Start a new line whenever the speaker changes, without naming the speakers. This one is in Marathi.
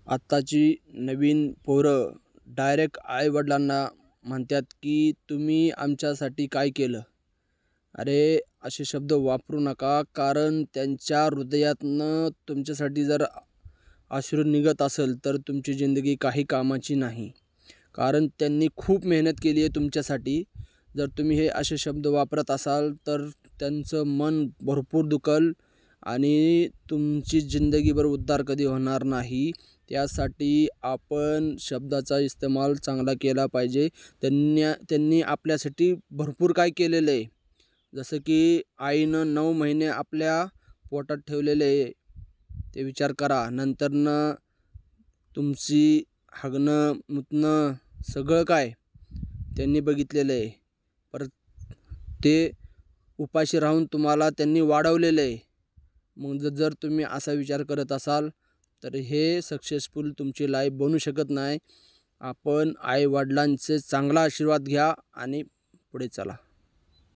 आत्ताची नवीन पोरं डायरेक्ट आईवडिलांना म्हणतात की तुम्ही आमच्यासाठी काय केलं. अरे असे शब्द वापरू नका, कारण त्यांच्या हृदयातनं तुमच्यासाठी जर अश्रू निघत असेल तर तुमची जिंदगी काही कामाची नाही. कारण त्यांनी खूप मेहनत केली आहे तुमच्यासाठी. जर तुम्ही हे असे शब्द वापरत असाल तर त्यांचं मन भरपूर दुखल आणि तुमची जिंदगीभर उद्धार कधी होणार नाही. त्यासाठी आपण शब्दाचा इस्तेमाल चांगला केला पाहिजे. त्यांनी आपल्यासाठी भरपूर काय केलेलं आहे. जसं की आईनं 9 महिने आपल्या पोटात ठेवलेले आहे, ते विचार करा. नंतरनं तुमची हागणं मुतणं सगळं काय त्यांनी बघितलेलं आहे. परत ते उपाशी राहून तुम्हाला त्यांनी वाढवलेलं आहे. मग जर तुम्ही असा विचार करत असाल तर हे सक्सेसफुल तुमची लाईफ बनू शकत नाही. आपण आईवडिलांचे चांगला आशीर्वाद घ्या आणि पुढे चला.